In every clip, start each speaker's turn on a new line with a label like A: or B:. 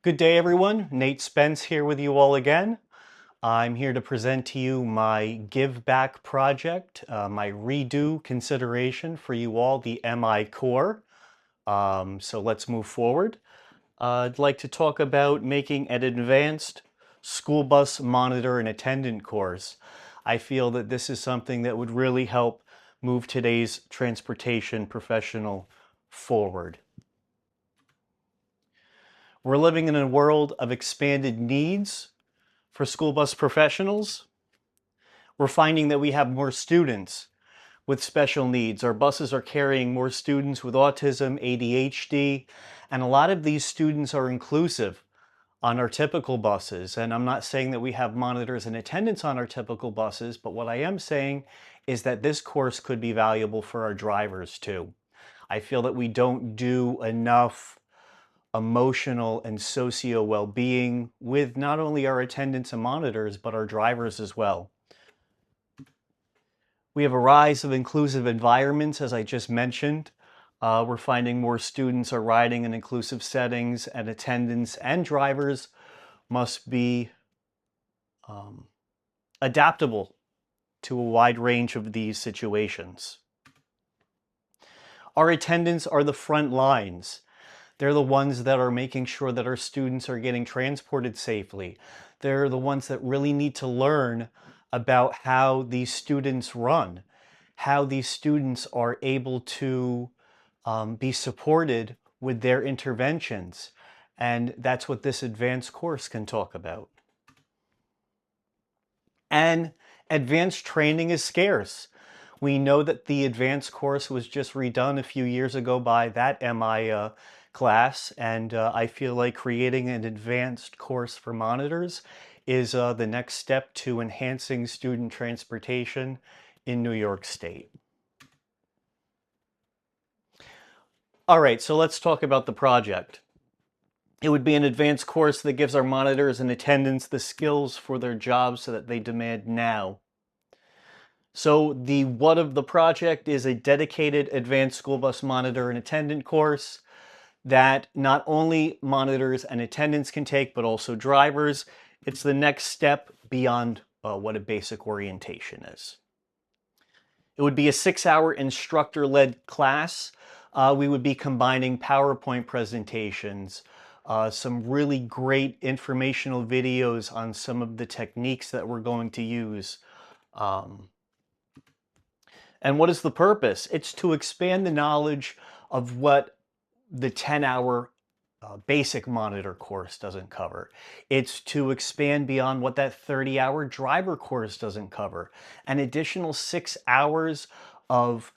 A: Good day, everyone. Nate Spence here with you all again. I'm here to present to you my Give Back project, my redo consideration for you all, the MI Core. So let's move forward. I'd like to talk about making an advanced school bus monitor and attendant course. I feel that this is something that would really help move today's transportation professional forward. We're living in a world of expanded needs for school bus professionals. We're finding that we have more students with special needs. Our buses are carrying more students with autism, ADHD, and a lot of these students are inclusive on our typical buses. And I'm not saying that we have monitors and attendants on our typical buses, but what I am saying is that this course could be valuable for our drivers too. I feel that we don't do enough emotional and socio well-being with not only our attendants and monitors, but our drivers as well. We have a rise of inclusive environments, as I just mentioned. We're finding more students are riding in inclusive settings, and attendants and drivers must be adaptable to a wide range of these situations. Our attendants are the front lines. They're the ones that are making sure that our students are getting transported safely. They're the ones that really need to learn about how these students run, how these students are able to be supported with their interventions. And that's what this advanced course can talk about. And advanced training is scarce. We know that the advanced course was just redone a few years ago by that MI class, and I feel like creating an advanced course for monitors is the next step to enhancing student transportation in New York State. All right, so let's talk about the project. It would be an advanced course that gives our monitors and attendants the skills for their jobs so that they demand now. So the what of the project is a dedicated advanced school bus monitor and attendant course that not only monitors and attendants can take, but also drivers. It's the next step beyond what a basic orientation is. It would be a 6-hour instructor-led class. We would be combining PowerPoint presentations, some really great informational videos on some of the techniques that we're going to use. And what is the purpose? It's to expand the knowledge of what the 10-hour basic monitor course doesn't cover. It's to expand beyond what that 30-hour driver course doesn't cover. An additional 6 hours of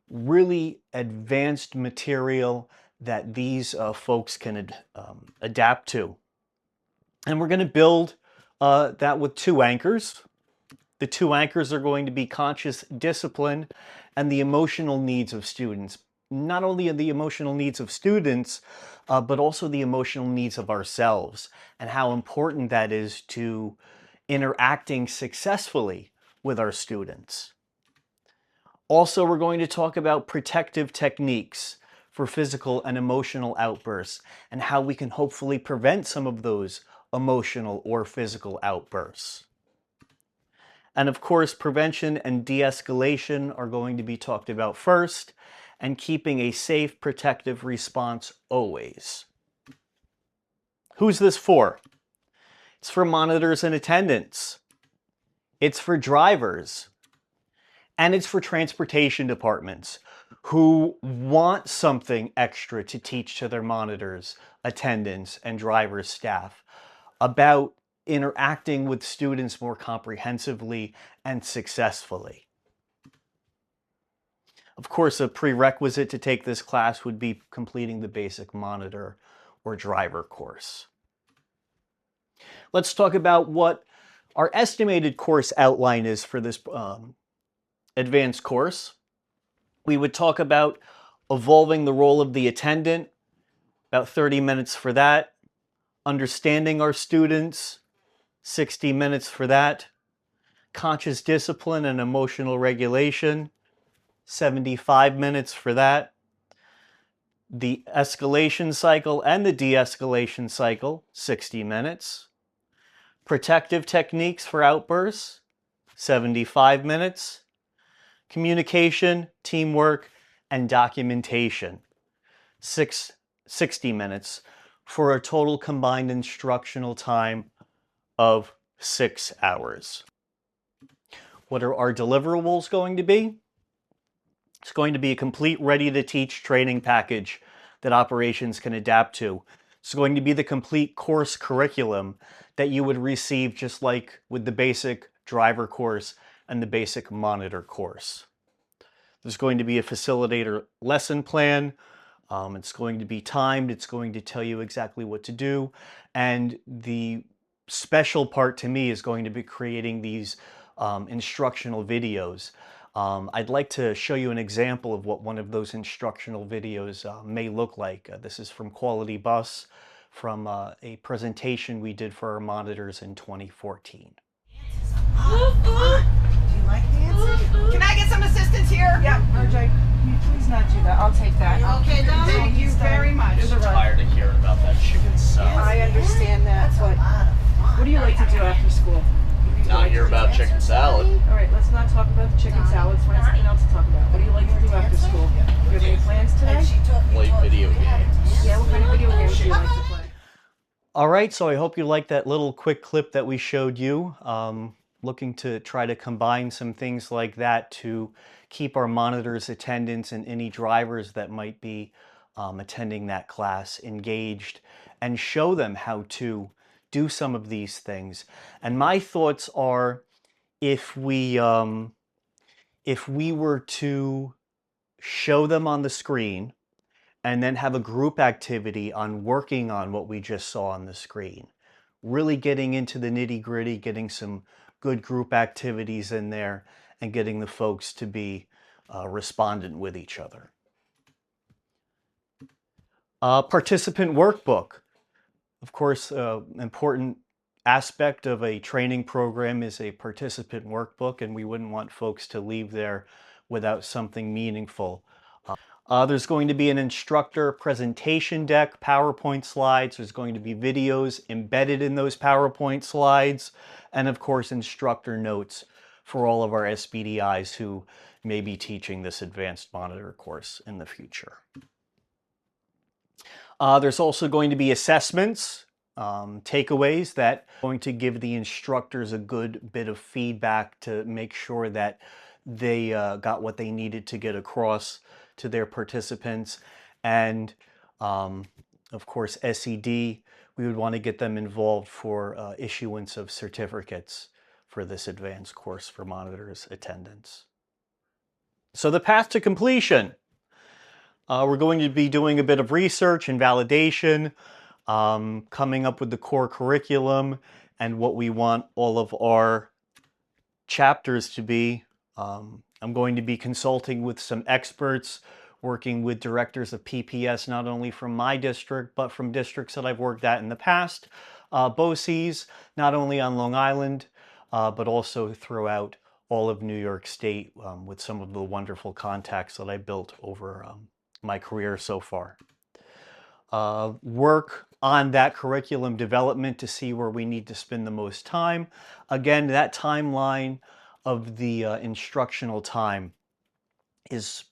A: really advanced material that these folks can adapt to. And we're going to build that with two anchors. The two anchors are going to be conscious discipline and the emotional needs of students. Not only the emotional needs of students, but also the emotional needs of ourselves and how important that is to interacting successfully with our students. Also, we're going to talk about protective techniques for physical and emotional outbursts and how we can hopefully prevent some of those emotional or physical outbursts. And of course, prevention and de-escalation are going to be talked about first, and keeping a safe, protective response always. Who's this for? It's for monitors and attendants. It's for drivers. And it's for transportation departments who want something extra to teach to their monitors, attendants, and drivers staff about interacting with students more comprehensively and successfully. Of course, a prerequisite to take this class would be completing the basic monitor or driver course. Let's talk about what our estimated course outline is for this advanced course. We would talk about evolving the role of the attendant, about 30 minutes for that. Understanding our students, 60 minutes for that. Conscious discipline and emotional regulation, 75 minutes for that. The escalation cycle and the de-escalation cycle, 60 minutes. Protective techniques for outbursts, 75 minutes. Communication, teamwork, and documentation, 60 minutes, for a total combined instructional time of 6 hours. What are our deliverables going to be? It's going to be a complete ready-to-teach training package that operations can adapt to. It's going to be the complete course curriculum that you would receive just like with the basic driver course and the basic monitor course. There's going to be a facilitator lesson plan. It's going to be timed. It's going to tell you exactly what to do. And the special part to me is going to be creating these instructional videos. I'd like to show you an example of what one of those instructional videos may look like. This is from Quality Bus, from a presentation we did for our monitors in 2014.
B: Do you like dancing? Can I get some assistance here?
C: Yeah, RJ, can you please not do that? I'll take that.
B: Okay, thank you very much.
A: I'm tired of hearing about that chicken salad.
C: I understand that, but what do you like to do after school?
A: Not hear about chicken salad.
C: All right, let's not talk about the chicken salad. Let's find something else to talk about. What do you like to do after school? Do you have any plans today?
A: Play video games.
C: Yeah, what kind of video games do you like to play?
A: All right, so I hope you liked that little quick clip that we showed you. Looking to try to combine some things like that to keep our monitors' attendants and any drivers that might be attending that class engaged, and show them how to do some of these things. And my thoughts are, if we were to show them on the screen and then have a group activity on working on what we just saw on the screen, really getting into the nitty-gritty, getting some good group activities in there, and getting the folks to be respondent with each other. Participant workbook. Of course, an important aspect of a training program is a participant workbook, and we wouldn't want folks to leave there without something meaningful. There's going to be an instructor presentation deck, PowerPoint slides. There's going to be videos embedded in those PowerPoint slides, and of course, instructor notes for all of our SBDIs who may be teaching this advanced monitor course in the future. There's also going to be assessments, takeaways that are going to give the instructors a good bit of feedback to make sure that they got what they needed to get across to their participants. And of course, SED, we would want to get them involved for issuance of certificates for this advanced course for monitors attendance. So the path to completion. We're going to be doing a bit of research and validation, coming up with the core curriculum and what we want all of our chapters to be. I'm going to be consulting with some experts, working with directors of PPS, not only from my district, but from districts that I've worked at in the past, BOCES, not only on Long Island, but also throughout all of New York State, with some of the wonderful contacts that I built over my career so far. Work on that curriculum development to see where we need to spend the most time. Again, that timeline of the instructional time is,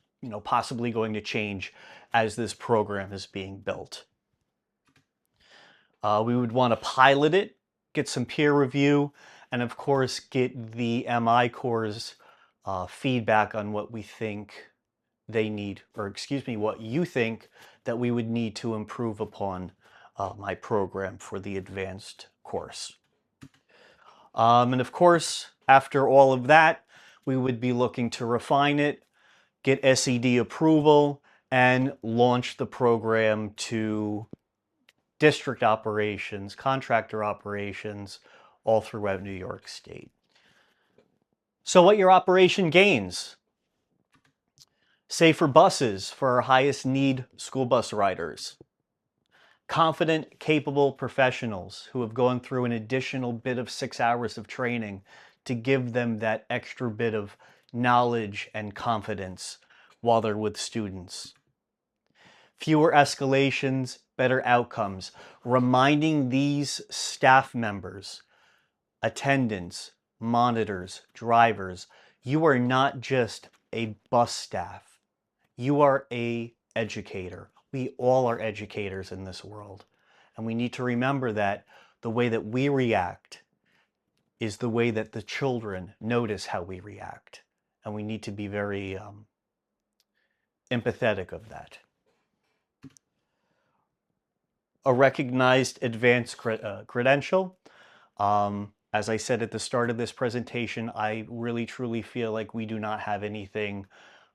A: possibly going to change as this program is being built. We would want to pilot it, get some peer review, and of course get the MI Corps' feedback on what we think they need, or excuse me, what you think that we would need to improve upon my program for the advanced course. And of course, after all of that, we would be looking to refine it, get SED approval, and launch the program to district operations, contractor operations, all throughout New York State. So what your operation gains? Safer buses for our highest need school bus riders. Confident, capable professionals who have gone through an additional bit of 6 hours of training to give them that extra bit of knowledge and confidence while they're with students. Fewer escalations, better outcomes. Reminding these staff members, attendants, monitors, drivers, you are not just a bus staff. You are a educator. We all are educators in this world. And we need to remember that the way that we react is the way that the children notice how we react. And we need to be very empathetic of that. A recognized advanced credential. As I said at the start of this presentation, I really truly feel like we do not have anything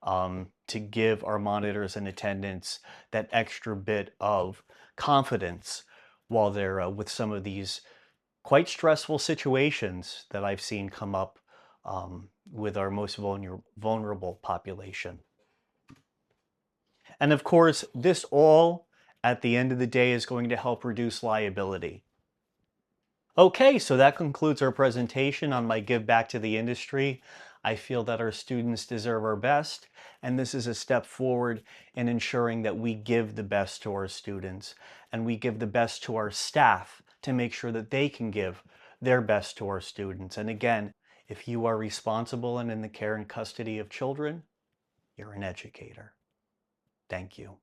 A: to give our monitors and attendants that extra bit of confidence while they're with some of these quite stressful situations that I've seen come up with our most vulnerable population. And of course, this all at the end of the day is going to help reduce liability. Okay, so that concludes our presentation on my give back to the industry. I feel that our students deserve our best, and this is a step forward in ensuring that we give the best to our students and we give the best to our staff to make sure that they can give their best to our students. And again, if you are responsible and in the care and custody of children, you're an educator. Thank you.